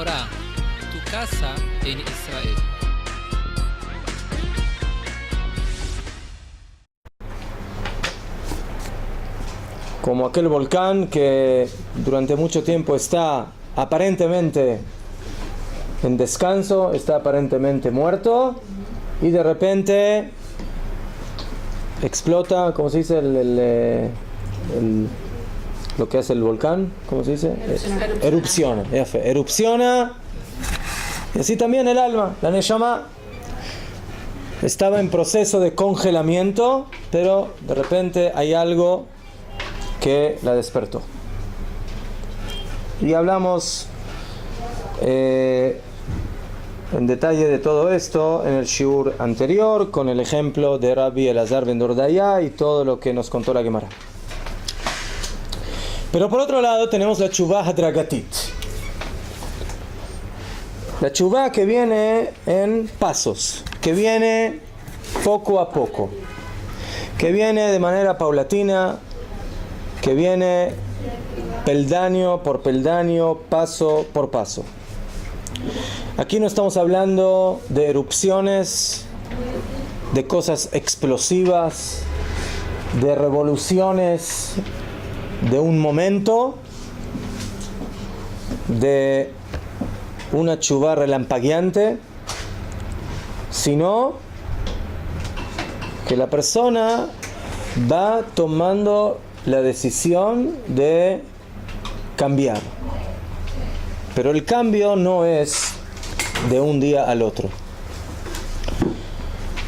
Gemorá, tu casa en Israel. Como aquel volcán que durante mucho tiempo está aparentemente en descanso, está aparentemente muerto y de repente explota, ¿cómo se dice? Lo que hace el volcán, ¿cómo se dice? Erupciona. Erupciona. Y así también el alma, la Neshama, estaba en proceso de congelamiento, pero de repente hay algo que la despertó. Y hablamos en detalle de todo esto en el shiur anterior, con el ejemplo de Rabbi Elazar ben Dordaya y todo lo que nos contó la Gemara. Pero por otro lado tenemos la Teshuvah Hadragatit. La Teshuvah que viene en pasos, que viene poco a poco, que viene de manera paulatina, que viene peldaño por peldaño, paso por paso. Aquí no estamos hablando de erupciones, de cosas explosivas, de revoluciones de un momento, de una teshuvah relampagueante, sino que la persona va tomando la decisión de cambiar. Pero el cambio no es de un día al otro.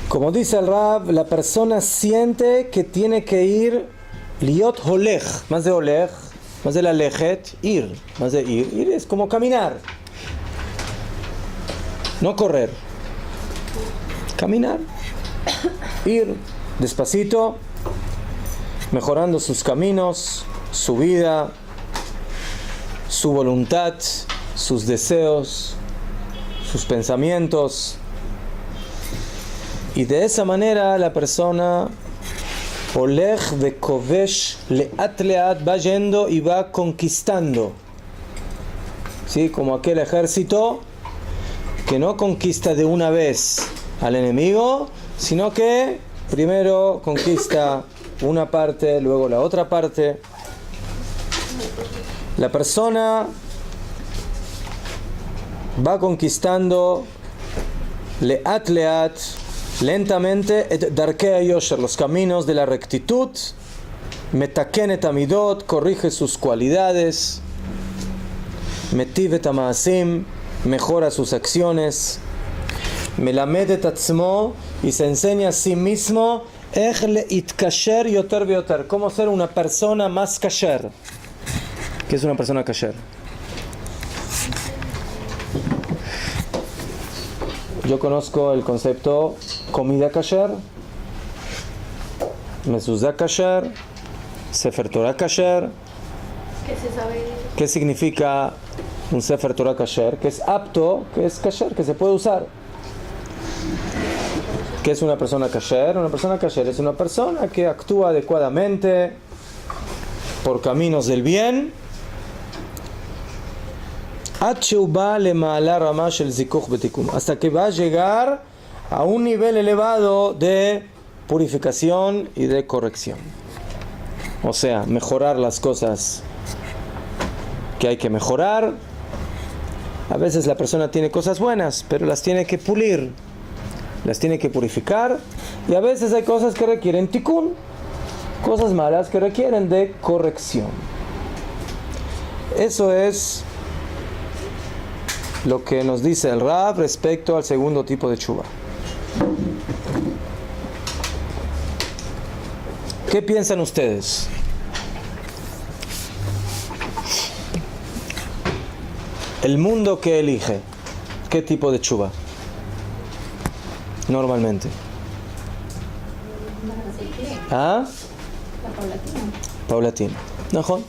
Como dice el Rab, la persona siente que tiene que ir liot holech, más de olech, más de la lechet, ir, más de ir. Ir es como caminar, no correr. Caminar, ir despacito, mejorando sus caminos, su vida, su voluntad, sus deseos, sus pensamientos. Y de esa manera la persona olech vekovesh leat leat va yendo y va conquistando. ¿Sí? Como aquel ejército que no conquista de una vez al enemigo, sino que primero conquista una parte, luego la otra parte. La persona va conquistando leat leat, lentamente, et darkei yosher, los caminos de la rectitud, metaken et amidot, corrige sus cualidades, metiv et amaasim, mejora sus acciones, melamed et atzmo, y se enseña a sí mismo ech leitkasher yoter veyoter, cómo ser una persona más kasher. ¿Qué es una persona kasher? Yo conozco el concepto comida kasher, mezuzá kasher, sefer Torah kasher. ¿Qué se sabe? ¿Qué significa un sefer Torah kasher? Que es apto, que es kasher, que se puede usar. ¿Qué es una persona kasher? Una persona kasher es una persona que actúa adecuadamente por caminos del bien, hasta que va a llegar a un nivel elevado de purificación y de corrección. O sea, mejorar las cosas que hay que mejorar. A veces la persona tiene cosas buenas, pero las tiene que pulir, las tiene que purificar. Y a veces hay cosas que requieren tikkun, cosas malas que requieren de corrección. Eso es lo que nos dice el Rab respecto al segundo tipo de teshuvah. ¿Qué piensan ustedes? El mundo que elige, ¿qué tipo de teshuvah? Normalmente. ¿Ah? Paulatina. ¿No?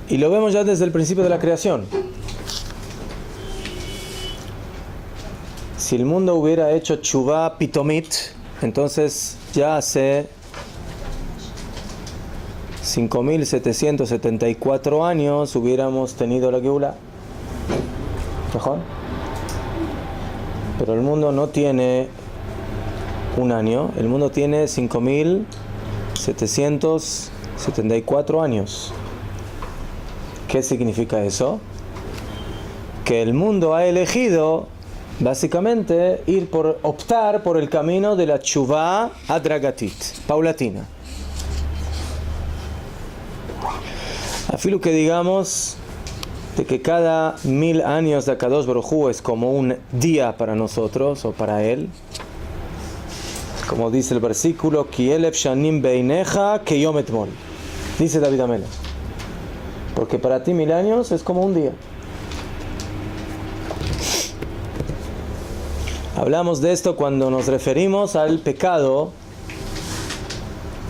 Y lo vemos ya desde el principio de la creación. Si el mundo hubiera hecho teshuvah pitomit, entonces ya se 5.774 años hubiéramos tenido la Geulá. ¿Mejor? Pero el mundo no tiene un año, el mundo tiene 5.774 años. ¿Qué significa eso? Que el mundo ha elegido básicamente optar por el camino de la tshuvá adragatit, paulatina. Afilo que digamos de que cada 1000 años de Akadosh Baruj Hu es como un día para nosotros o para él, como dice el versículo, Ki elef shanim beineja keyom etmol, dice David Amelech, porque para ti 1000 años es como un día. Hablamos de esto cuando nos referimos al pecado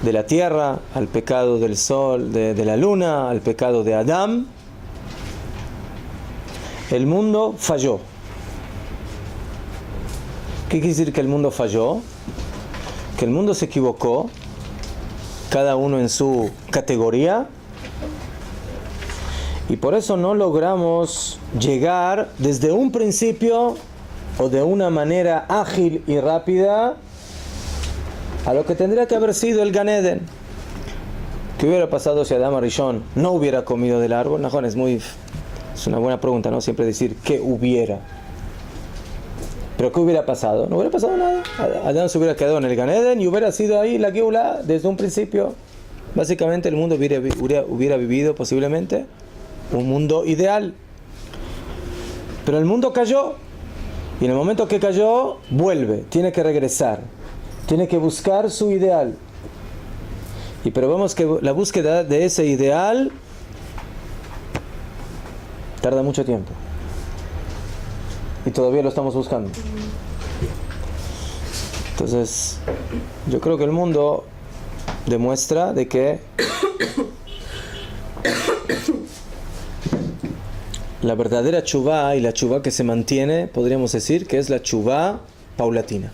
de la tierra, al pecado del sol, de la luna, al pecado de Adán. El mundo falló. ¿Qué quiere decir que el mundo falló? Que el mundo se equivocó, cada uno en su categoría, y por eso no logramos llegar desde un principio o de una manera ágil y rápida a lo que tendría que haber sido el Gan Eden. ¿Qué hubiera pasado si Adán Arishon no hubiera comido del árbol? Najón, es una buena pregunta, ¿no? Siempre decir ¿qué hubiera? ¿Pero qué hubiera pasado? No hubiera pasado nada. Adán se hubiera quedado en el Gan Eden y hubiera sido ahí la Geulá desde un principio. Básicamente el mundo hubiera vivido posiblemente un mundo ideal. Pero el mundo cayó. Y en el momento que cayó, vuelve, tiene que regresar, tiene que buscar su ideal. Pero vemos que la búsqueda de ese ideal tarda mucho tiempo. Y todavía lo estamos buscando. Entonces, yo creo que el mundo demuestra de que la verdadera tshuvá y la tshuvá que se mantiene, podríamos decir que es la tshuvá paulatina.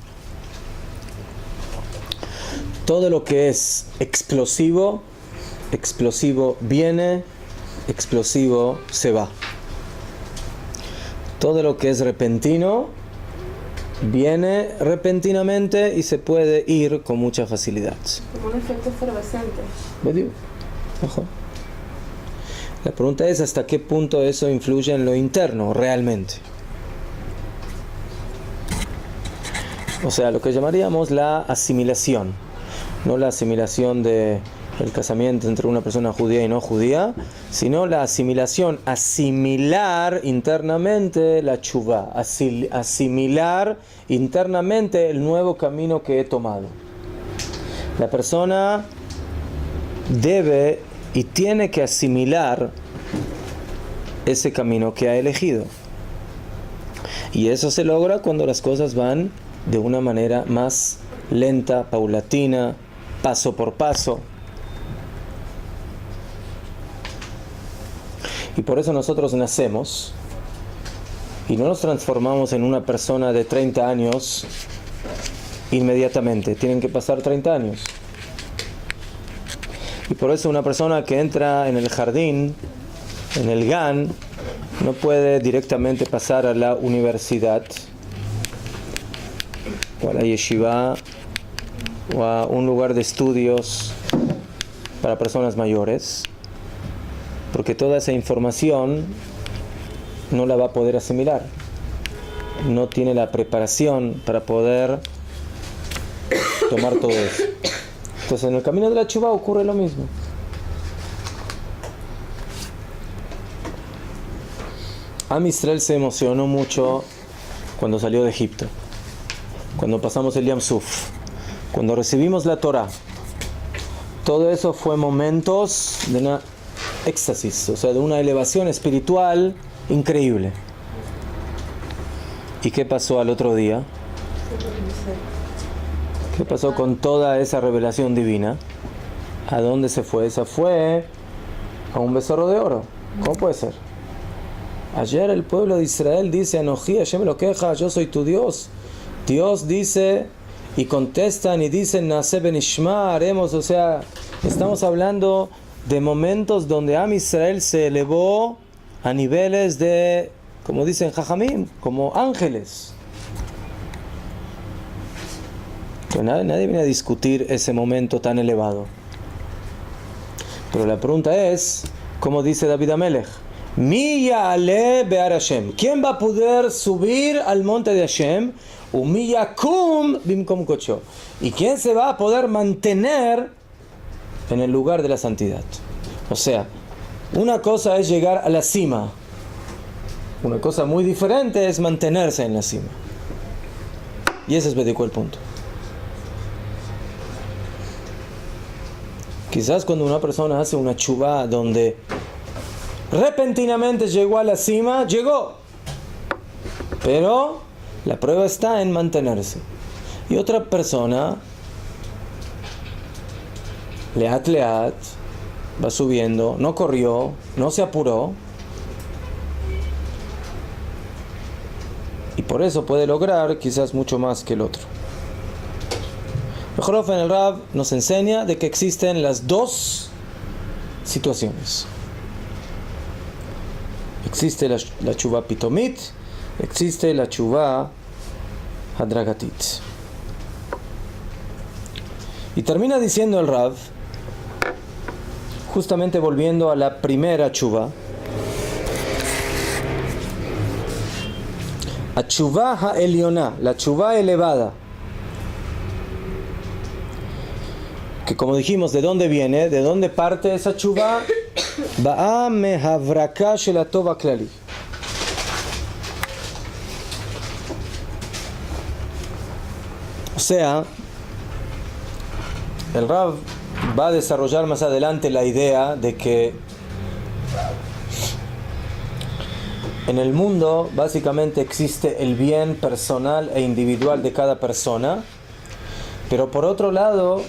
Todo lo que es explosivo viene, explosivo se va. Todo lo que es repentino viene repentinamente y se puede ir con mucha facilidad. Como un efecto efervescente. ¿Ves? Ojo. La pregunta es hasta qué punto eso influye en lo interno realmente. O sea, lo que llamaríamos la asimilación. No la asimilación del casamiento entre una persona judía y no judía, sino la asimilación, asimilar internamente la tshuvá, asimilar internamente el nuevo camino que he tomado. La persona debe y tiene que asimilar ese camino que ha elegido. Y eso se logra cuando las cosas van de una manera más lenta, paulatina, paso por paso. Y por eso nosotros nacemos y no nos transformamos en una persona de 30 años inmediatamente. Tienen que pasar 30 años. Y por eso una persona que entra en el jardín, en el GAN, no puede directamente pasar a la universidad o a la yeshiva o a un lugar de estudios para personas mayores, porque toda esa información no la va a poder asimilar. No tiene la preparación para poder tomar todo eso. Entonces en el camino de la tshuvá ocurre lo mismo. Am Israel se emocionó mucho cuando salió de Egipto, cuando pasamos el Yam Suf, cuando recibimos la Torah. Todo eso fue momentos de una éxtasis, o sea, de una elevación espiritual increíble. ¿Y qué pasó al otro día? ¿Qué pasó con toda esa revelación divina? ¿A dónde se fue? Se fue a un becerro de oro. ¿Cómo puede ser? Ayer el pueblo de Israel dice: Anoji Hashem me lo queja, yo soy tu Dios. Dios dice y contestan y dicen: Naase benishma, haremos. O sea, estamos hablando de momentos donde Am Israel se elevó a niveles de, como dicen Jajamim, como ángeles. Pero nadie viene a discutir ese momento tan elevado. Pero la pregunta es, como dice David Amelech, Mi ya'ale be'ar Hashem. ¿Quién va a poder subir al monte de Hashem? Mi yakum bimkom kocho. ¿Y quién se va a poder mantener en el lugar de la santidad? O sea, una cosa es llegar a la cima. Una cosa muy diferente es mantenerse en la cima. Y ese es el punto. Quizás cuando una persona hace una chuvá donde repentinamente llegó a la cima, llegó. Pero la prueba está en mantenerse. Y otra persona, leat, va subiendo, no corrió, no se apuró. Y por eso puede lograr quizás mucho más que el otro. Mejor en el Rab nos enseña de que existen las dos situaciones. Existe la chuvá pitomit, existe la chuvá hadragatit. Y termina diciendo el Rab, justamente volviendo a la primera chuvá, a chuvá ha'elioná, la chuvá elevada, que como dijimos, ¿de dónde viene? ¿De dónde parte esa chuvá? Ba'a mehavraka shel hatov haklali. O sea, el Rav va a desarrollar más adelante la idea de que en el mundo básicamente existe el bien personal e individual de cada persona, pero por otro lado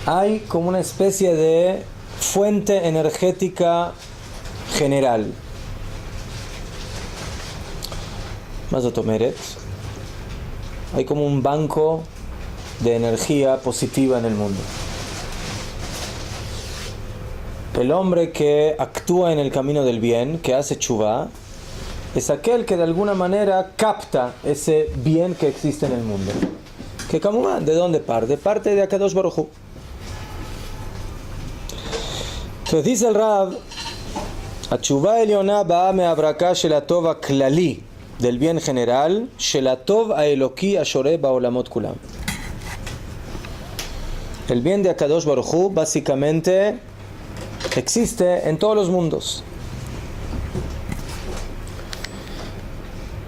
hay como una especie de fuente energética general. Mazotomeret. Hay como un banco de energía positiva en el mundo. El hombre que actúa en el camino del bien, que hace chuvá, es aquel que de alguna manera capta ese bien que existe en el mundo. Que Kamumán, ¿de dónde parte? Parte de Akadosh Baruj Hu. Entonces dice el Rab, Achuvá elioná ba'a me'avraka shel hatov haklali, del bien general, shel hatov ha'eloki ashoreh ba'olamot kulam. El bien de Akadosh Baruj Hu básicamente existe en todos los mundos.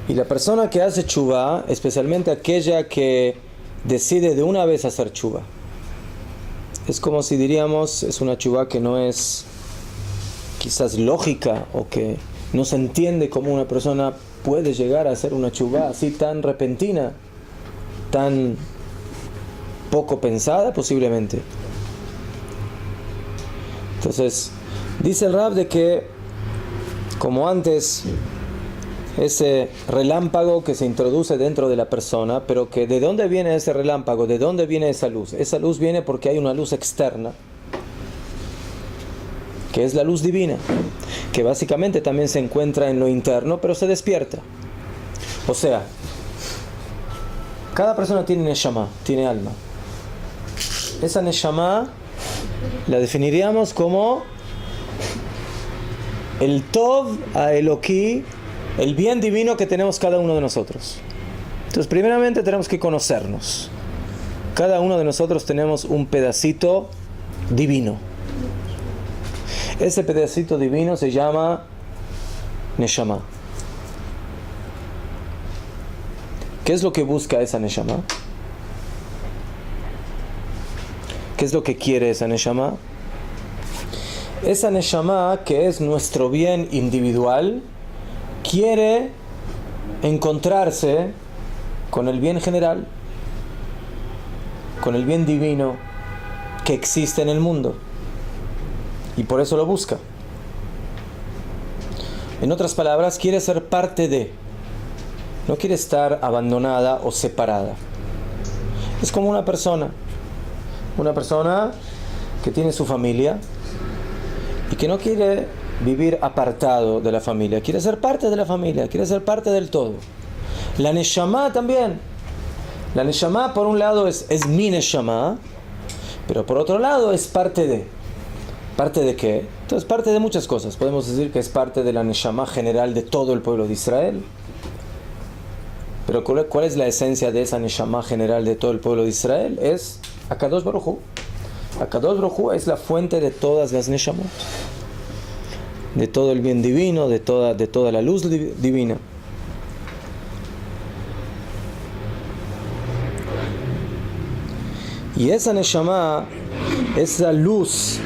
Y la persona que hace chuvá, especialmente aquella que decide de una vez hacer chuvá, es como si diríamos, es una chuvá que no es quizás lógica o que no se entiende cómo una persona puede llegar a hacer una chuvá así tan repentina, tan poco pensada posiblemente. Entonces, dice el Rab de que, como antes, ese relámpago que se introduce dentro de la persona, pero que ¿de dónde viene ese relámpago? ¿De dónde viene esa luz? Esa luz viene porque hay una luz externa, que es la luz divina, que básicamente también se encuentra en lo interno, pero se despierta. O sea, cada persona tiene neshama, tiene alma. Esa neshama la definiríamos como el tov a Eloquí, el bien divino que tenemos cada uno de nosotros. Entonces, primeramente tenemos que conocernos. Cada uno de nosotros tenemos un pedacito divino. Ese pedacito divino se llama Neshama. ¿Qué es lo que busca esa Neshama? ¿Qué es lo que quiere esa Neshama? Esa Neshama, que es nuestro bien individual, quiere encontrarse con el bien general, con el bien divino que existe en el mundo, y por eso lo busca. En otras palabras, quiere ser parte de, no quiere estar abandonada o separada. Es como una persona que tiene su familia y que no quiere vivir apartado de la familia, quiere ser parte de la familia, quiere ser parte del todo. La Neshama también. La Neshama por un lado es mi Neshama, pero por otro lado es parte de. ¿Parte de qué? Entonces parte de muchas cosas. Podemos decir que es parte de la Neshama general de todo el pueblo de Israel. Pero ¿cuál es la esencia de esa Neshama general de todo el pueblo de Israel? Es Akadosh Baruj Hu. Akadosh Baruj Hu es la fuente de todas las Neshamot, de todo el bien divino, de toda la luz divina. Y esa Neshama, esa luz,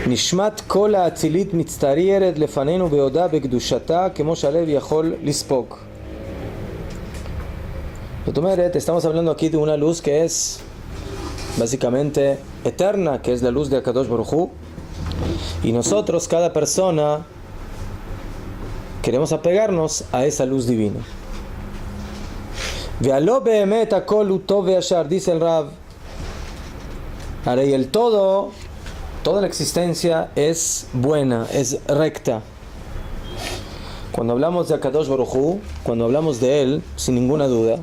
Nishmat kol ha'atzilit mitztarieret lefanenu beoda bekdushata kemo shalev yachol lispok. Estamos hablando aquí de una luz que es básicamente eterna, que es la luz de Akadosh Baruj Hu, y nosotros, cada persona, queremos apegarnos a esa luz divina. Ve'alo be'emet hakol hu tov ve'yashar, dice el Rav. Ahora, y el todo, toda la existencia es buena, es recta. Cuando hablamos de Akadosh Baruj Hu, cuando hablamos de él, sin ninguna duda,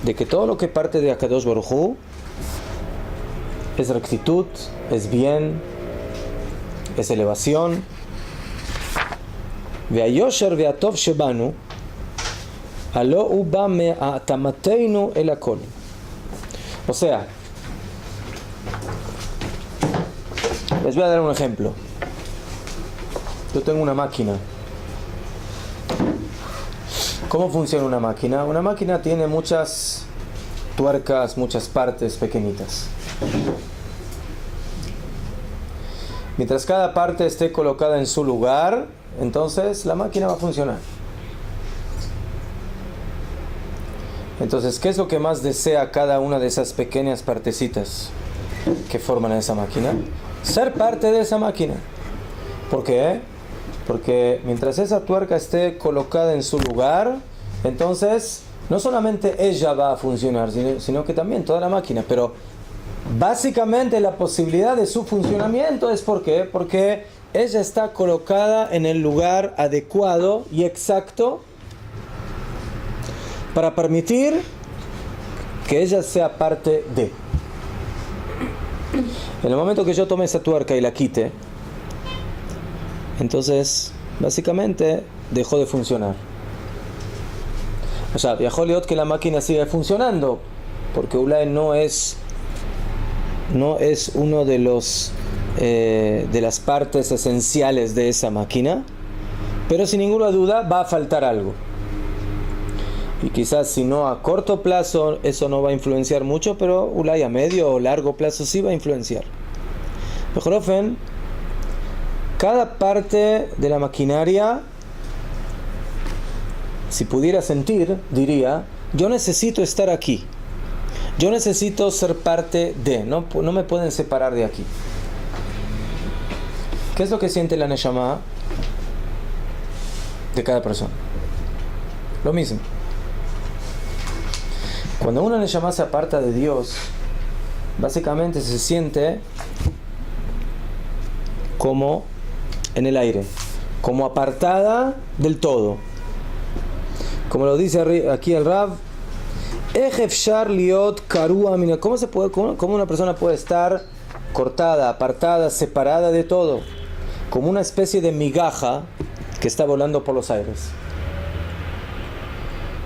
de que todo lo que parte de Akadosh Baruj Hu es rectitud, es bien, es elevación. Ve'ayosher ve'atov shebanu alo hu ba me'atamateinu el hakol. O sea, les voy a dar un ejemplo. Yo tengo una máquina. ¿Cómo funciona una máquina? Una máquina tiene muchas tuercas, muchas partes pequeñitas. Mientras cada parte esté colocada en su lugar, entonces la máquina va a funcionar. Entonces, ¿qué es lo que más desea cada una de esas pequeñas partecitas que forman esa máquina? Ser parte de esa máquina. ¿Por qué? Porque mientras esa tuerca esté colocada en su lugar, entonces no solamente ella va a funcionar, sino que también toda la máquina. Pero básicamente la posibilidad de su funcionamiento es ¿por qué? Porque ella está colocada en el lugar adecuado y exacto para permitir que ella sea parte de. En el momento que yo tome esa tuerca y la quite, entonces básicamente dejó de funcionar. O sea, viajó Leot que la máquina sigue funcionando, porque Ulay no es uno de las partes esenciales de esa máquina, pero sin ninguna duda va a faltar algo. Y quizás si no a corto plazo eso no va a influenciar mucho, pero Ulay a medio o largo plazo sí va a influenciar. Bejofen, cada parte de la maquinaria, si pudiera sentir, diría, yo necesito estar aquí. Yo necesito ser parte de, no me pueden separar de aquí. ¿Qué es lo que siente la Neshama de cada persona? Lo mismo. Cuando una Neshama se aparta de Dios, básicamente se siente como en el aire, como apartada del todo. Como lo dice aquí el Rav, ¿cómo una persona puede estar cortada, apartada, separada de todo? Como una especie de migaja que está volando por los aires.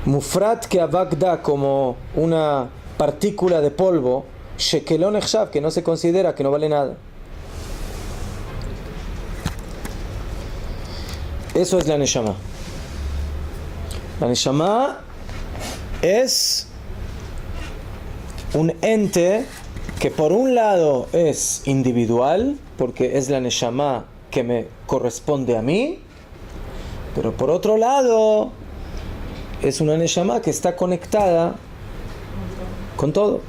Mufrat que avakda, como una partícula de polvo, shekelon echshav, que no se considera, que no vale nada. Eso es la Neshama. La Neshama es un ente que por un lado es individual, porque es la Neshama que me corresponde a mí, pero por otro lado es una Neshama que está conectada con todo.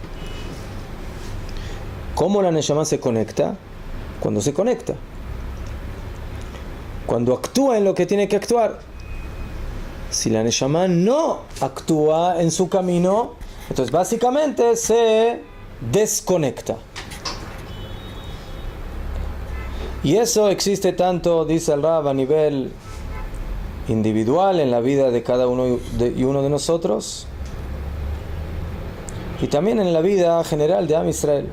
¿Cómo la Neshama se conecta? Cuando se conecta. Cuando actúa en lo que tiene que actuar. Si la Neshama no actúa en su camino, entonces básicamente se desconecta. Y eso existe tanto, dice el Rab, a nivel individual en la vida de cada uno y uno de nosotros, y también en la vida general de Am Israel.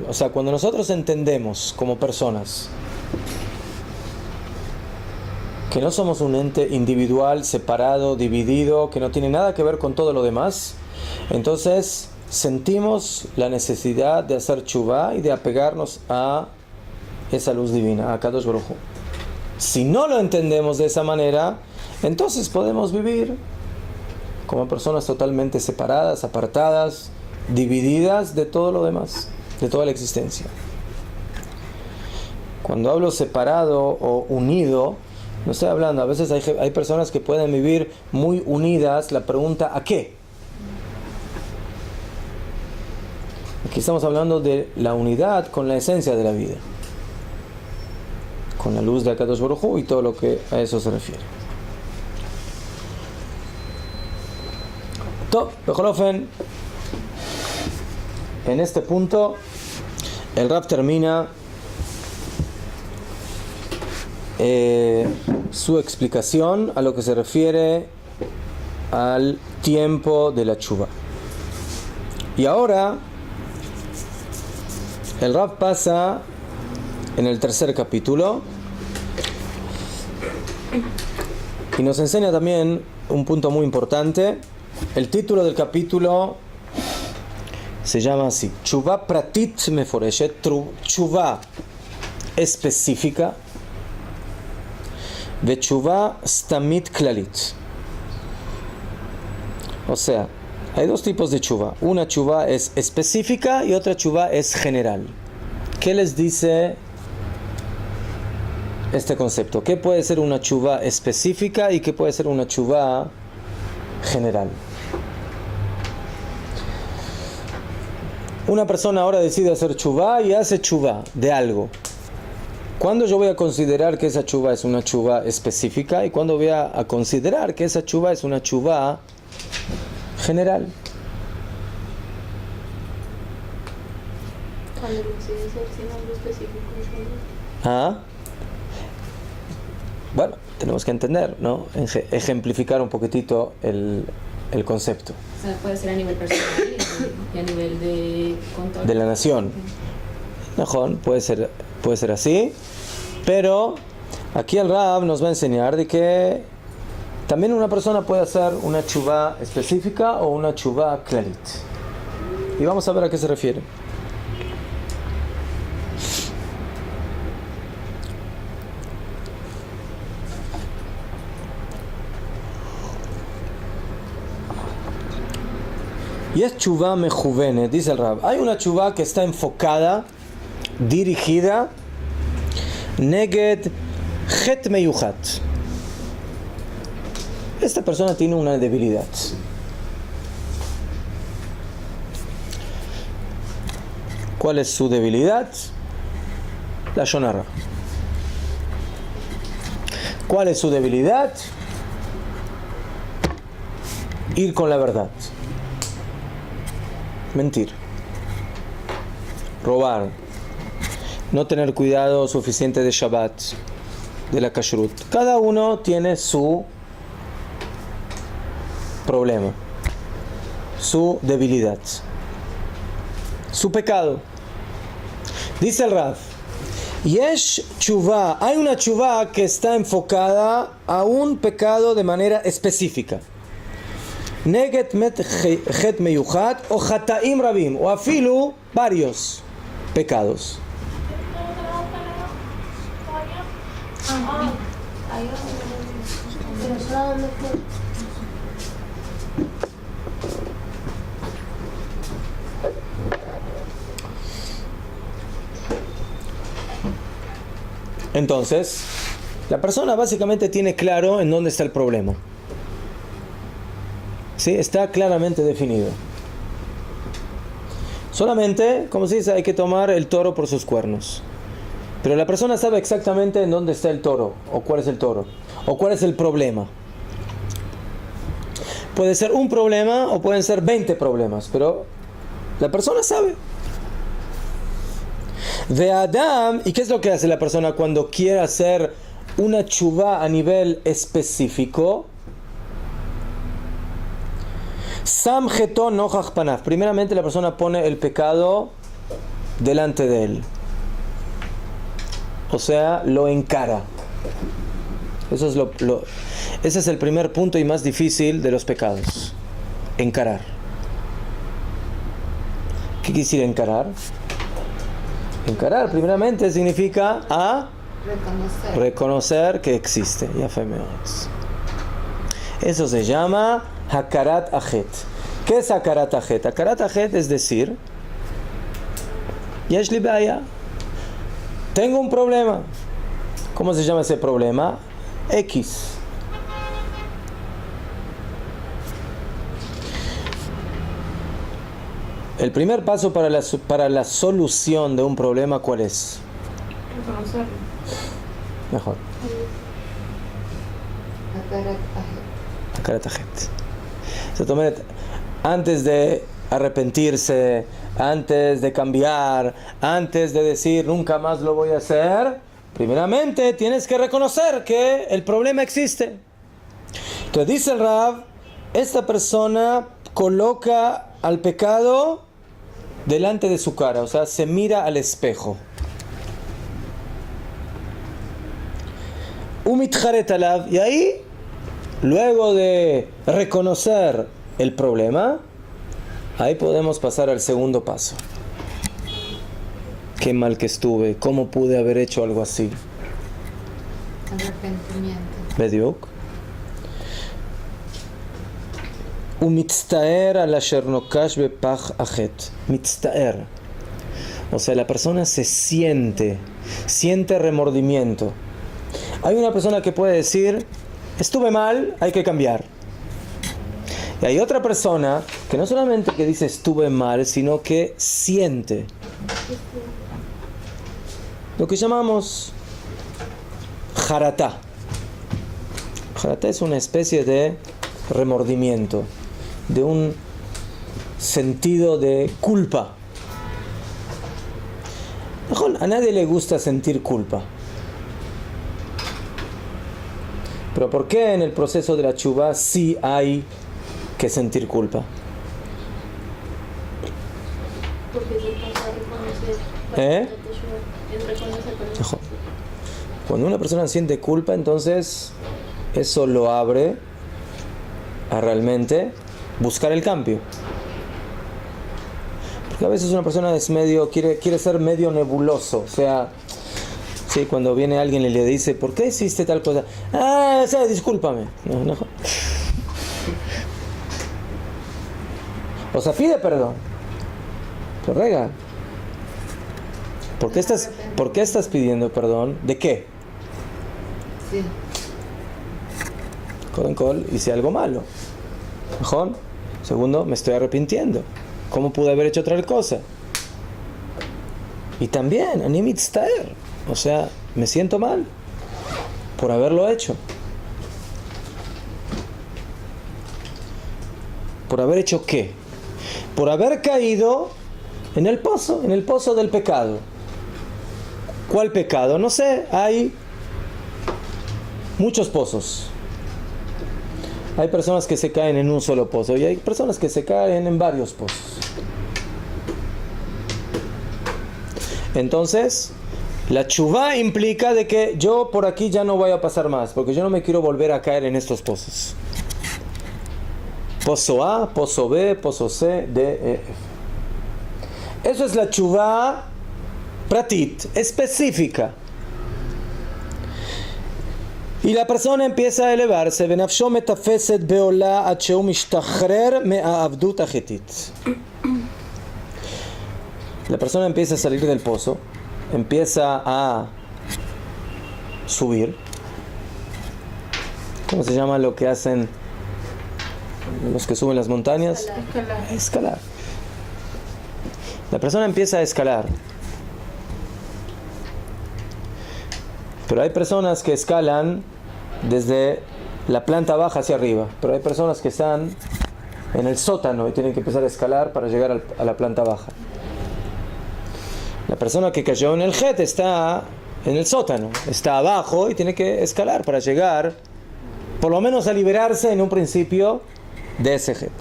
O sea, cuando nosotros entendemos como personas que no somos un ente individual, separado, dividido, que no tiene nada que ver con todo lo demás, entonces sentimos la necesidad de hacer teshuvá y de apegarnos a esa luz divina, a Kadosh Baruj Hu. Si no lo entendemos de esa manera, entonces podemos vivir como personas totalmente separadas, apartadas, divididas de todo lo demás, de toda la existencia. Cuando hablo separado o unido, no estoy hablando, a veces hay personas que pueden vivir muy unidas. La pregunta, ¿a qué? Aquí estamos hablando de la unidad con la esencia de la vida, con la luz de Akadosh Baruj Hu y todo lo que a eso se refiere. Top, Bejolofen, en este punto el Rab termina su explicación a lo que se refiere al tiempo de la teshuvá. Y ahora el Rab pasa en el tercer capítulo y nos enseña también un punto muy importante. El título del capítulo se llama así: Teshuvá pratit meforeshet, teshuvá específica, de teshuvá stamit klalit. O sea, hay dos tipos de teshuvá. Una teshuvá es específica y otra teshuvá es general. ¿Qué les dice este concepto? ¿Qué puede ser una teshuvá específica y qué puede ser una teshuvá general? Una persona ahora decide hacer teshuvá y hace teshuvá de algo. ¿Cuándo yo voy a considerar que esa teshuvá es una teshuvá específica y cuándo voy a considerar que esa teshuvá es una teshuvá general? Cuando decide ser sin algo específico. ¿Ah? Bueno, tenemos que entender, ¿no? Ejemplificar un poquitito el concepto. O sea, puede ser a nivel personal y a nivel de control. De la nación. Najón, puede ser así, pero aquí el Rab nos va a enseñar de que también una persona puede hacer una teshuvá específica o una teshuvá klalit. Y vamos a ver a qué se refiere. Y es teshuvá mejuvene, dice el Rab. Hay una teshuvá que está enfocada, dirigida, neged het meyuchat. Esta persona tiene una debilidad. ¿Cuál es su debilidad? La shonara. ¿Cuál es su debilidad? Ir con la verdad. Mentir, robar, no tener cuidado suficiente de Shabbat, de la kashrut. Cada uno tiene su problema, su debilidad, su pecado. Dice el Rav, Yesh teshuvá, hay una teshuvá que está enfocada a un pecado de manera específica. Neget met het meyuchat o hataim rabim, o afilu varios pecados. Entonces, la persona básicamente tiene claro en dónde está el problema. ¿Sí? Está claramente definido. Solamente, como se dice, hay que tomar el toro por sus cuernos. Pero la persona sabe exactamente en dónde está el toro, o cuál es el toro, o cuál es el problema. Puede ser un problema o pueden ser 20 problemas, pero la persona sabe. De Adam, ¿y qué es lo que hace la persona cuando quiere hacer una tshuvá a nivel específico? Sam Geton Nochach Panav. Primeramente la persona pone el pecado delante de él. O sea, lo encara. Eso es ese es el primer punto y más difícil de los pecados. Encarar. ¿Qué quiere decir encarar? Encarar, primeramente, significa reconocer que existe. Ya fue mejor. Eso se llama Hakarat Ahet. ¿Qué es Hakarat Ahet? Hakarat Ahet es decir, Yesh li baya. Tengo un problema. ¿Cómo se llama ese problema? X. El primer paso para la solución de un problema, ¿cuál es? Reconocerlo. Mejor. Hakarat Ahet. Antes de arrepentirse, antes de cambiar, antes de decir nunca más lo voy a hacer, primeramente tienes que reconocer que el problema existe. Entonces dice el Rav, esta persona coloca al pecado delante de su cara, o sea, se mira al espejo. Umitcharet alav, y ahí, luego de reconocer el problema, ahí podemos pasar al segundo paso. Qué mal que estuve, cómo pude haber hecho algo así. Arrepentimiento. Bediuk. Umitztaer al asher nokash bepach achet. Mitztaer. O sea, la persona se siente remordimiento. Hay una persona que puede decir, estuve mal, hay que cambiar. Y hay otra persona que no solamente que dice estuve mal, sino que siente. Lo que llamamos jaratá. Jaratá es una especie de remordimiento, de un sentido de culpa. A nadie le gusta sentir culpa. Pero ¿por qué en el proceso de la tshuvá sí hay que sentir culpa? Porque se pasa a reconocer. Es reconocer. Cuando una persona siente culpa, entonces eso lo abre a realmente buscar el cambio. Porque a veces una persona es quiere ser medio nebuloso, o sea, sí, cuando viene alguien y le dice, ¿por qué hiciste tal cosa? O sea, discúlpame. No. O sea, pide perdón. Pero rega. ¿Por qué estás pidiendo perdón? ¿De qué? Sí. Col, hice algo malo. Mejor. Segundo, me estoy arrepintiendo. ¿Cómo pude haber hecho otra cosa? Y también, animitztaer. O sea, me siento mal por haberlo hecho. ¿Por haber hecho qué? Por haber caído en el pozo del pecado. ¿Cuál pecado? No sé, hay muchos pozos. Hay personas que se caen en un solo pozo y hay personas que se caen en varios pozos. Entonces, la tshuvá implica de que yo por aquí ya no voy a pasar más, porque yo no me quiero volver a caer en estos pozos. Pozo A, pozo B, pozo C, D, E, F. Eso es la tshuvá pratit, específica. Y la persona empieza a elevarse. Benafsho metafeset beolah ad sheu mishtachrer me'avdut achetit. La persona empieza a salir del pozo, empieza a subir. ¿Cómo se llama lo que hacen los que suben las montañas? Escalar. La persona empieza a escalar. Pero hay personas que escalan desde la planta baja hacia arriba, pero hay personas que están en el sótano y tienen que empezar a escalar para llegar a la planta baja. La persona que cayó en el Het está en el sótano, está abajo y tiene que escalar para llegar, por lo menos a liberarse en un principio de ese Het.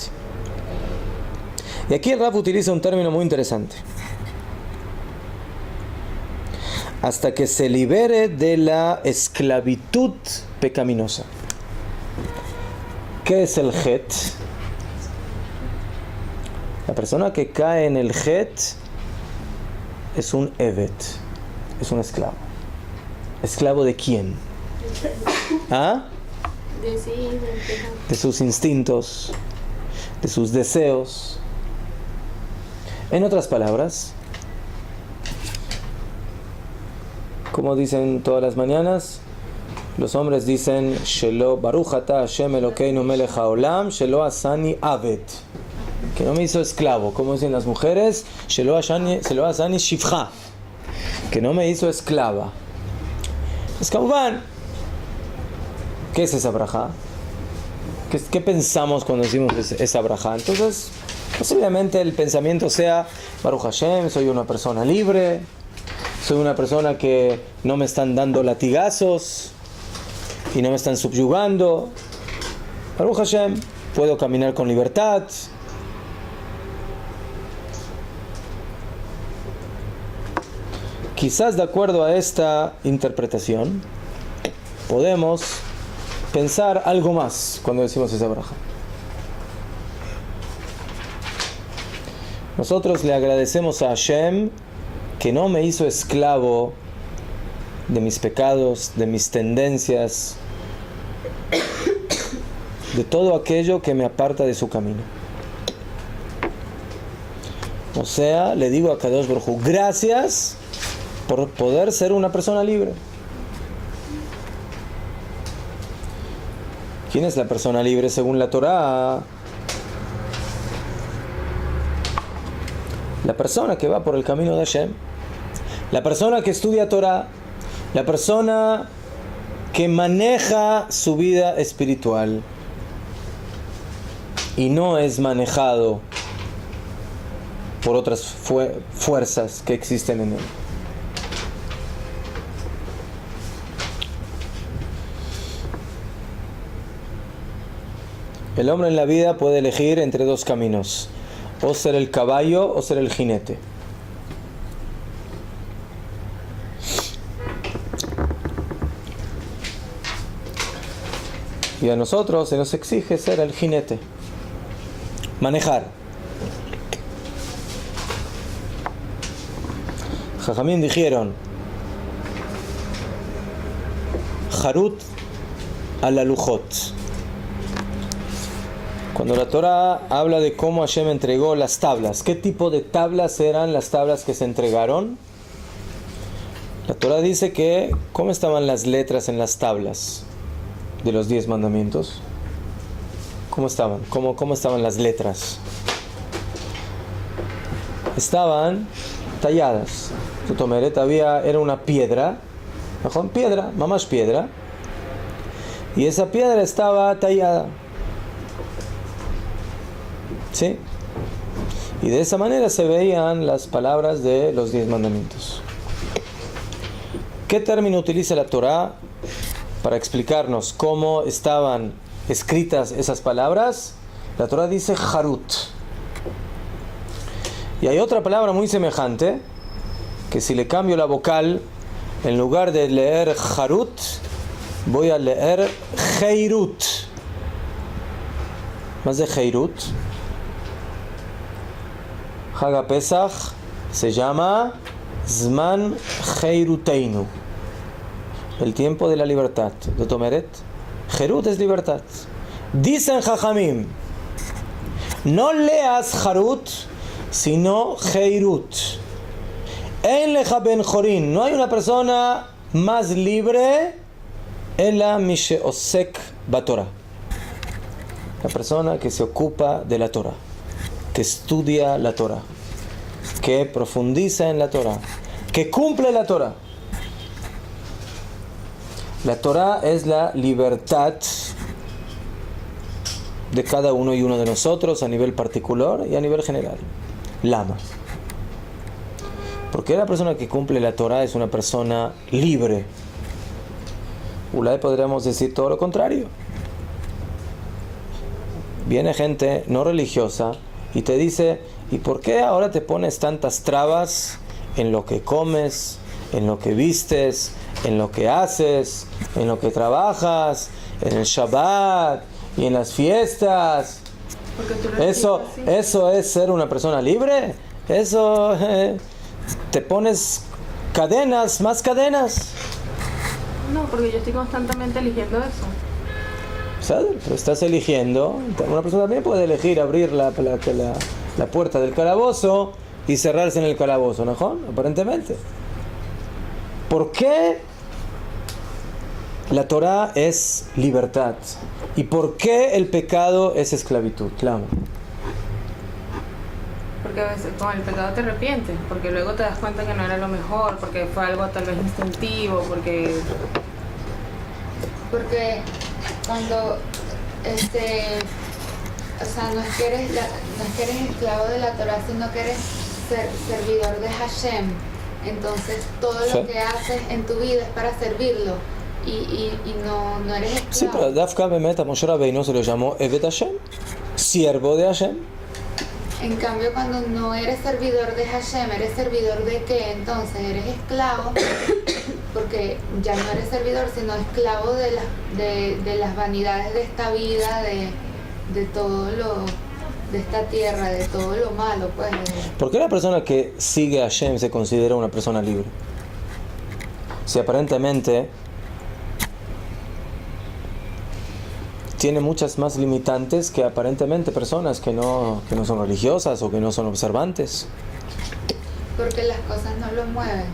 Y aquí el Rab utiliza un término muy interesante. Hasta que se libere de la esclavitud pecaminosa. ¿Qué es el Het? La persona que cae en el Het es un Evet, es un esclavo. ¿Esclavo de quién? ¿Ah? De sí, del pecado. De sus instintos, de sus deseos. En otras palabras, como dicen todas las mañanas, los hombres dicen Shelo Baruch Ata Hashem Elokeinu Melech Haolam Shelo Asani Aved, que no me hizo esclavo. Como dicen las mujeres, Shelo Asani Shifcha, que no me hizo esclava. Es Kauban. ¿Qué es esa braja? ¿Qué pensamos cuando decimos esa braja? Entonces, posiblemente el pensamiento sea Baruch Hashem, soy una persona libre, soy una persona que no me están dando latigazos y no me están subyugando. Baruch Hashem, puedo caminar con libertad. Quizás de acuerdo a esta interpretación podemos pensar algo más cuando decimos esa braja. Nosotros le agradecemos a Hashem que no me hizo esclavo de mis pecados, de mis tendencias, de todo aquello que me aparta de su camino. O sea, le digo a Kadosh Baruj Hu, gracias por poder ser una persona libre. ¿Quién es la persona libre según la Torá? La persona que va por el camino de Hashem, la persona que estudia Torá, la persona que maneja su vida espiritual y no es manejado por otras fuerzas que existen en él. El hombre en la vida puede elegir entre dos caminos: o ser el caballo o ser el jinete. Y a nosotros se nos exige ser el jinete, manejar. Jajamín dijeron Harut a la lujot. Cuando la Torah habla de cómo Hashem entregó las tablas, ¿qué tipo de tablas eran las tablas que se entregaron? La Torah dice que ¿cómo estaban las letras en las tablas de los 10 mandamientos? ¿Cómo estaban? ¿Cómo estaban las letras? Estaban talladas. Era una piedra, mejor piedra, mamash piedra, y esa piedra estaba tallada. ¿Sí? Y de esa manera se veían las palabras de los 10 mandamientos. ¿Qué término utiliza la Torá para explicarnos cómo estaban escritas esas palabras? La Torá dice Harut. Y hay otra palabra muy semejante, que si le cambio la vocal, en lugar de leer Harut, voy a leer Heirut. Más de Heirut. Haga Pesach se llama Zman Heiruteinu, el tiempo de la libertad. ¿De Tomeret? Herut es libertad. Dicen Jajamim, no leas Harut, sino Heirut. En Leja Ben Jorin, no hay una persona más libre, Ela Mishe Osek Batorah, la persona que se ocupa de la Torah, que estudia la Torah, que profundiza en la Torah, que cumple la Torah. La Torah es la libertad de cada uno y uno de nosotros a nivel particular y a nivel general. Lama. Porque la persona que cumple la Torah es una persona libre. Ulay podríamos decir todo lo contrario. Viene gente no religiosa y te dice, ¿y por qué ahora te pones tantas trabas en lo que comes, en lo que vistes, en lo que haces, en lo que trabajas, en el Shabbat y en las fiestas? Porque tú lo Eso es ser una persona libre. Eso te pones cadenas, más cadenas. No, porque yo estoy constantemente eligiendo eso. ¿Sabes? Pero estás eligiendo. Una persona también puede elegir abrir la puerta del calabozo y cerrarse en el calabozo, ¿no? Aparentemente. ¿Por qué la Torah es libertad? ¿Y por qué el pecado es esclavitud? Claro. Porque a veces con el pecado te arrepientes, porque luego te das cuenta que no era lo mejor, porque fue algo tal vez instintivo, porque cuando o sea, no es que eres esclavo de la Torah, sino que eres servidor de Hashem. Entonces todo lo que haces en tu vida es para servirlo y no eres esclavo. Sí, pero Dafka Bemet a Moshe Rabbeinu se lo llamó Evet Hashem, siervo de Hashem. En cambio, cuando no eres servidor de Hashem, ¿eres servidor de qué? Entonces eres esclavo, porque ya no eres servidor, sino esclavo de las vanidades de esta vida, de todo de esta tierra, de todo lo malo, pues. ¿Por qué la persona que sigue a Hashem se considera una persona libre? Si aparentemente tiene muchas más limitantes que aparentemente personas que no son religiosas o que no son observantes. Porque las cosas no lo mueven.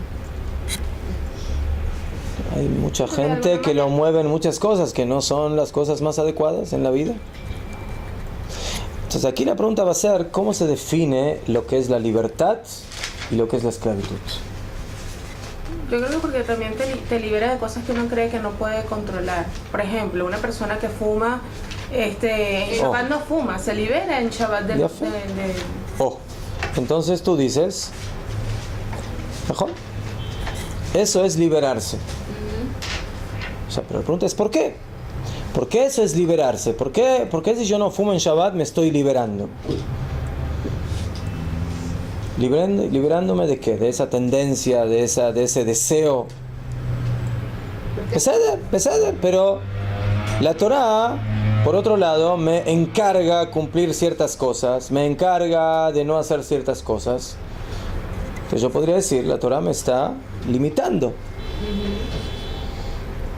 Hay mucha gente que lo mueven muchas cosas que no son las cosas más adecuadas en la vida. Entonces aquí la pregunta va a ser, ¿cómo se define lo que es la libertad y lo que es la esclavitud? yo creo que porque también te libera de cosas que uno cree que no puede controlar. Por ejemplo, una persona que fuma, en Shabbat no fuma, se libera en Shabbat de entonces tú dices, mejor, eso es liberarse. O sea, pero la pregunta es ¿por qué? ¿Por qué eso es liberarse? ¿Por qué si yo no fumo en Shabbat me estoy liberando? ¿Liberándome de qué? De esa tendencia, de ese deseo. Pesada, pero la Torah, por otro lado, me encarga cumplir ciertas cosas, me encarga de no hacer ciertas cosas. Entonces yo podría decir, la Torah me está limitando.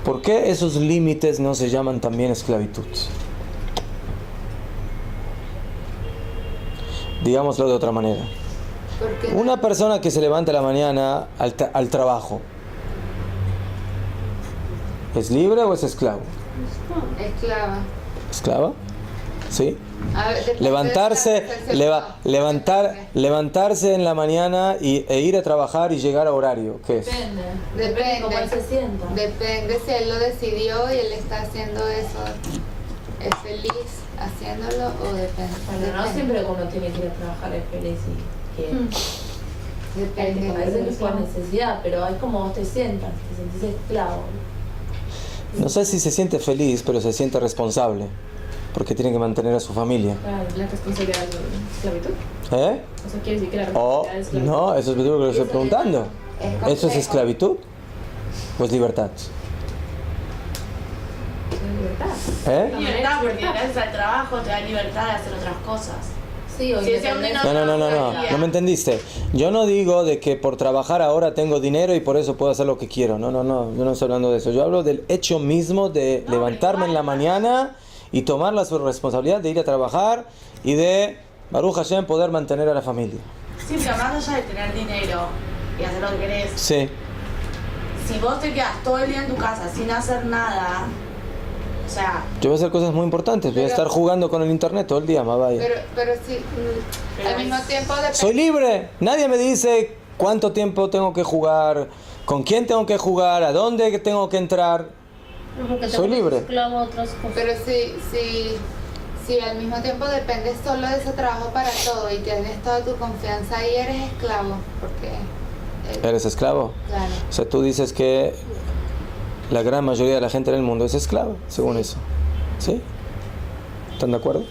¿Por qué esos límites no se llaman también esclavitud? Digámoslo de otra manera. Una persona que se levanta a la mañana al trabajo, ¿es libre o es esclavo? Esclava. ¿Esclava? ¿Sí? Ver, levantarse en la mañana e ir a trabajar y llegar a horario, ¿qué es? Depende cómo él se sienta. Depende si él lo decidió y él está haciendo eso. ¿Es feliz haciéndolo o depende? Bueno, no siempre uno tiene que ir a trabajar es feliz y que Depende. a veces es por necesidad, pero es como vos te sientas, te sentís esclavo. No sé si se siente feliz, pero se siente responsable, porque tiene que mantener a su familia. Claro, la responsabilidad es esclavitud. ¿Eh? O sea, quiere decir que la O, responsabilidad es esclavitud. no, eso es lo que le estoy preguntando. ¿Eso es esclavitud o es libertad? Es libertad. ¿Eh? Libertad, porque gracias al trabajo te da libertad de hacer otras cosas. Sí, o Si ese hombre independencia. No me entendiste. Yo no digo de que por trabajar ahora tengo dinero y por eso puedo hacer lo que quiero. No, yo no estoy hablando de eso. Yo hablo del hecho mismo de levantarme en la mañana y tomar la responsabilidad de ir a trabajar y de, Baruch Hashem, poder mantener a la familia. Sí, pero más allá de tener dinero y hacer lo que querés, Sí. si vos te quedas todo el día en tu casa sin hacer nada, o sea, Yo voy a hacer cosas muy importantes. Voy a estar jugando con el internet todo el día, más vaya. Pero sí, al mismo tiempo depende. Soy libre. Nadie me dice cuánto tiempo tengo que jugar, con quién tengo que jugar, a dónde tengo que entrar. Soy libre. Pero si Si al mismo tiempo dependes solo de ese trabajo para todo y tienes toda tu confianza ahí, eres esclavo, porque... ¿Eres esclavo? Claro. O sea, tú dices que la gran mayoría de la gente en el mundo es esclava, según eso. ¿Sí? ¿Están de acuerdo?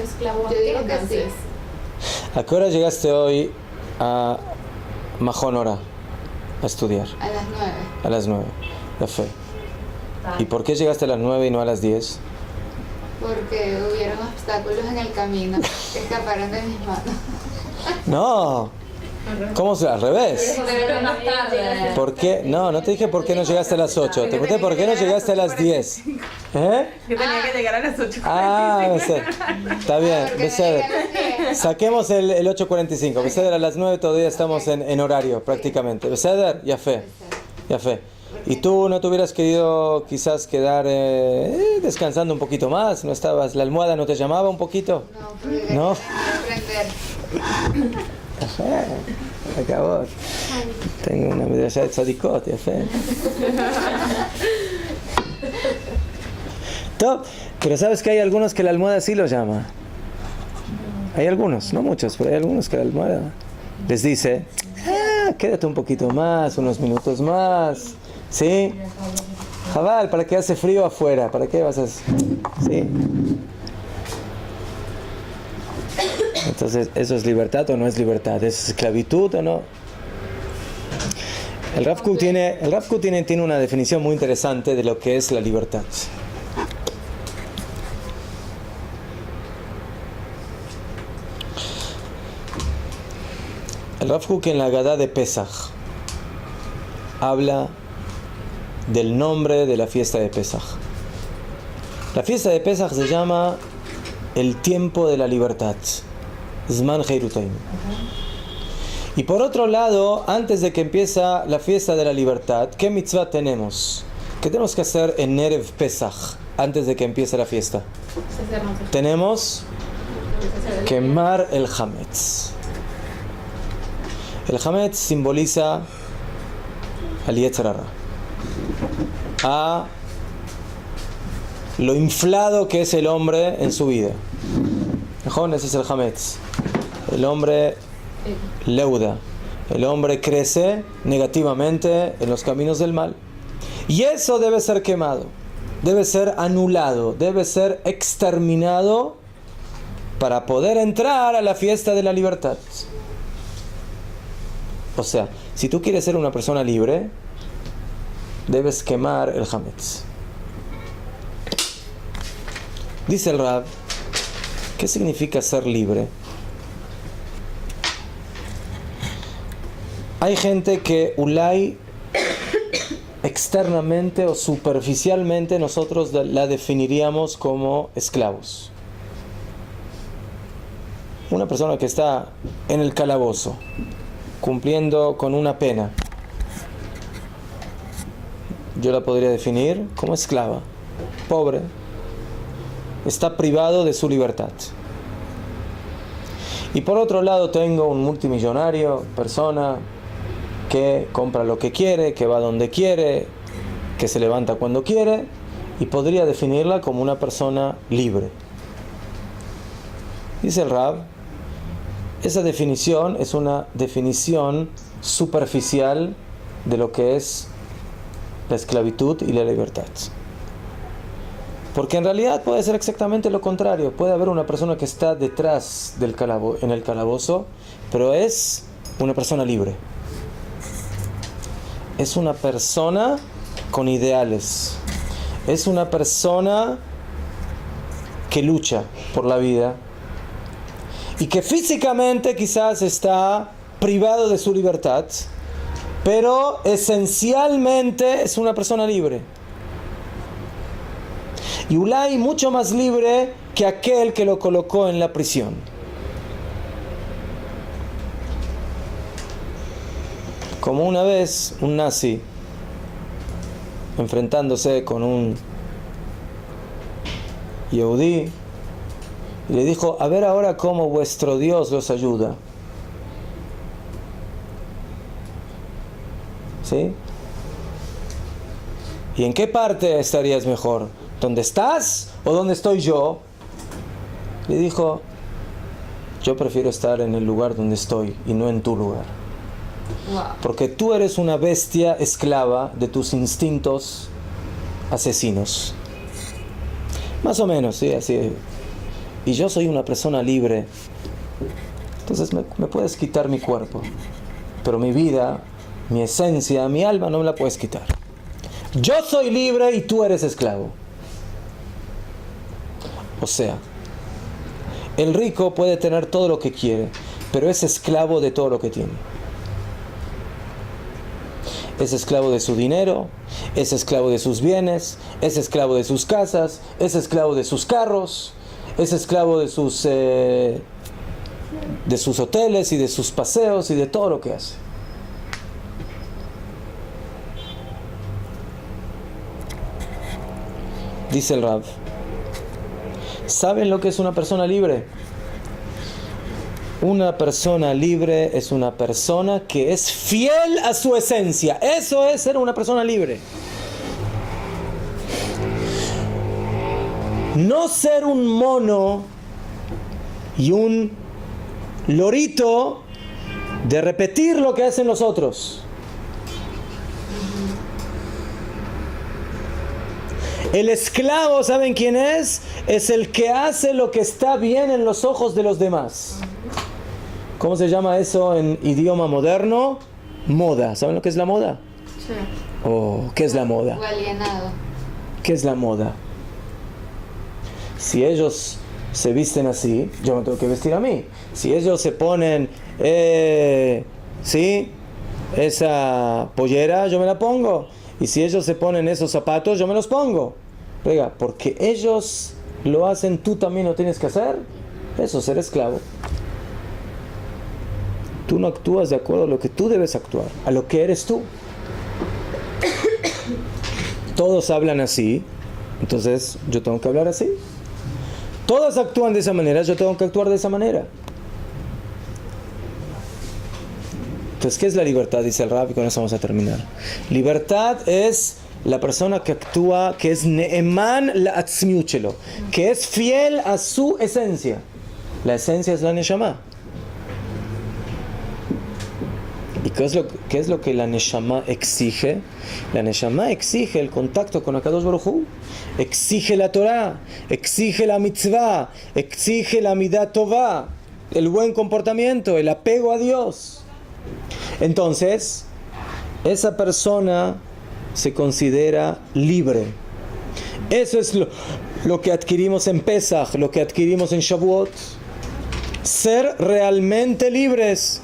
Esclavo, Yo digo que sí. ¿A qué hora llegaste hoy a Majonora a estudiar? A las 9. A las 9. La fe. ¿Y por qué llegaste a las 9 y no a las 10? Porque hubieron obstáculos en el camino que escaparon de mis manos. No. ¿Cómo se? Al revés. ¿Por qué? No, no te dije por qué no llegaste a las 8. Te pregunté por qué no llegaste a las 10. ¿Eh? Yo tenía que llegar a las 8:45. Ah, está bien. Porque Beseder. me llegan a las 10. Saquemos el 8:45. Beseder, a las 9 todavía estamos en horario prácticamente. Beseder, ya fe. Ya fe. ¿Y tú no te hubieras querido quizás quedar descansando un poquito más? ¿No estabas? ¿La almohada no te llamaba un poquito? No, porque ¿No? quería aprender. Ajá, acabó. Tengo una medalla de tzadikot, ya fe. Top. Pero sabes que hay algunos que la almohada sí lo llama. Hay algunos, no muchos, pero hay algunos que la almohada les dice, quédate un poquito más, unos minutos más. ¿Sí? Jabal, ¿para qué hace frío afuera? ¿Para qué vas a...? ¿Sí? Entonces, ¿eso es libertad o no es libertad? ¿Es esclavitud o no? El Rav Kook tiene una definición muy interesante de lo que es la libertad. El Rav Kook en la Agadá de Pesach habla del nombre de la fiesta de Pesach. La fiesta de Pesach se llama el tiempo de la libertad, Zman Heirutaim. Y por otro lado, antes de que empieza la fiesta de la libertad, ¿qué mitzvah tenemos? ¿Qué tenemos que hacer en Erev Pesach antes de que empiece la fiesta? Tenemos quemar el Hametz. El Hametz simboliza al Yetzer Hara, a lo inflado que es el hombre en su vida. Ese es el Hametz. El hombre leuda. El hombre crece negativamente en los caminos del mal. Y eso debe ser quemado. Debe ser anulado. Debe ser exterminado para poder entrar a la fiesta de la libertad. O sea, si tú quieres ser una persona libre, debes quemar el Hametz. Dice el Rav, ¿qué significa ser libre? Hay gente que ulay externamente o superficialmente nosotros la definiríamos como esclavos. Una persona que está en el calabozo, cumpliendo con una pena, yo la podría definir como esclava, pobre, está privado de su libertad. Y por otro lado tengo un multimillonario, persona que compra lo que quiere, que va donde quiere, que se levanta cuando quiere, y podría definirla como una persona libre. Dice el Rav, esa definición es una definición superficial de lo que es la esclavitud y la libertad. Porque en realidad puede ser exactamente lo contrario. Puede haber una persona que está detrás del en el calabozo, pero es una persona libre. Es una persona con ideales. Es una persona que lucha por la vida y que físicamente quizás está privado de su libertad, pero esencialmente es una persona libre. Y ulay mucho más libre que aquel que lo colocó en la prisión. Como una vez un nazi, enfrentándose con un yehudí, y le dijo, a ver ahora cómo vuestro Dios los ayuda. ¿Sí? ¿Y en qué parte estarías mejor? ¿Dónde estás o dónde estoy yo? Le dijo, yo prefiero estar en el lugar donde estoy y no en tu lugar. Wow. Porque tú eres una bestia esclava de tus instintos asesinos. Más o menos, sí, así. Y yo soy una persona libre. Entonces me puedes quitar mi cuerpo, pero mi vida, mi esencia, mi alma no me la puedes quitar. Yo soy libre y tú eres esclavo. O sea, el rico puede tener todo lo que quiere, pero es esclavo de todo lo que tiene. Es esclavo de su dinero, es esclavo de sus bienes, es esclavo de sus casas, es esclavo de sus carros, es esclavo de sus hoteles y de sus paseos y de todo lo que hace. Dice el Rav, ¿saben lo que es una persona libre? Una persona libre es una persona que es fiel a su esencia. Eso es ser una persona libre. No ser un mono y un lorito de repetir lo que hacen los otros. El esclavo, ¿saben quién es? Es el que hace lo que está bien en los ojos de los demás. ¿Cómo se llama eso en idioma moderno? Moda. ¿Saben lo que es la moda? Sí. Oh, ¿qué es la moda? O alienado. ¿Qué es la moda? Si ellos se visten así, yo me tengo que vestir a mí. Si ellos se ponen, ¿sí? Esa pollera, yo me la pongo. Y si ellos se ponen esos zapatos, yo me los pongo. Oiga, porque ellos lo hacen, tú también lo tienes que hacer. Eso es ser esclavo. Tú no actúas de acuerdo a lo que tú debes actuar, a lo que eres tú. Todos hablan así, entonces yo tengo que hablar así. Todos actúan de esa manera, yo tengo que actuar de esa manera. Entonces, ¿qué es la libertad? Dice el Rab, y con eso vamos a terminar. Libertad es la persona que actúa, que es ne'eman la'atzmiut shelo, que es fiel a su esencia. La esencia es la neshama. ¿Y qué es lo que la neshama exige? La neshama exige el contacto con Akadosh Baruj Hu, exige la Torah, exige la mitzvah, exige la midah tová, el buen comportamiento, el apego a Dios. Entonces, esa persona se considera libre. Eso es lo que adquirimos en Pesach, lo que adquirimos en Shavuot. Ser realmente libres.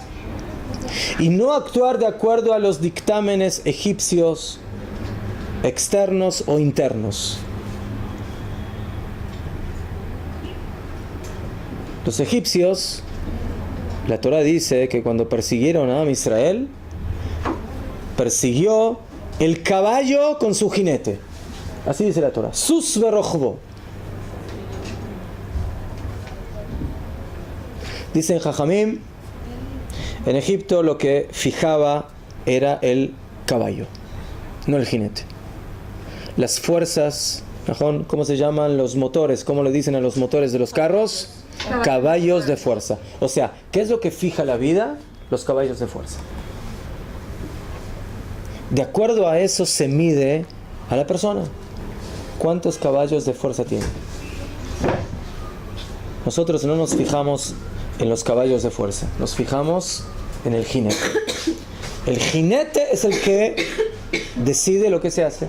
Y no actuar de acuerdo a los dictámenes egipcios, externos o internos. Los egipcios, la Torah dice que cuando persiguieron a Israel, persiguió el caballo con su jinete. Así dice la Torah. Sus verochbo. Dicen Jajamim, en Egipto lo que fijaba era el caballo, no el jinete. Las fuerzas, ¿cómo se llaman los motores? ¿Cómo le dicen a los motores de los carros? Caballos de fuerza. O sea, ¿qué es lo que fija la vida? Los caballos de fuerza. De acuerdo a eso se mide a la persona. ¿Cuántos caballos de fuerza tiene? Nosotros no nos fijamos en los caballos de fuerza, nos fijamos en el jinete. El jinete es el que decide lo que se hace.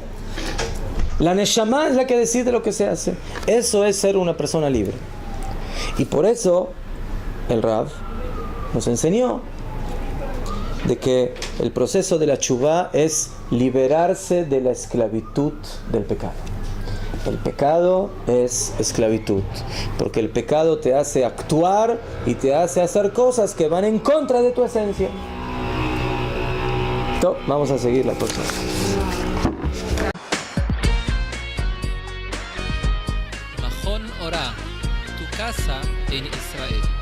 La neshama es la que decide lo que se hace. Eso es ser una persona libre. Y por eso el Rav nos enseñó de que el proceso de la teshuvá es liberarse de la esclavitud del pecado. El pecado es esclavitud, porque el pecado te hace actuar y te hace hacer cosas que van en contra de tu esencia. Entonces, vamos a seguir la próxima. Mahon Ora, tu casa en Israel.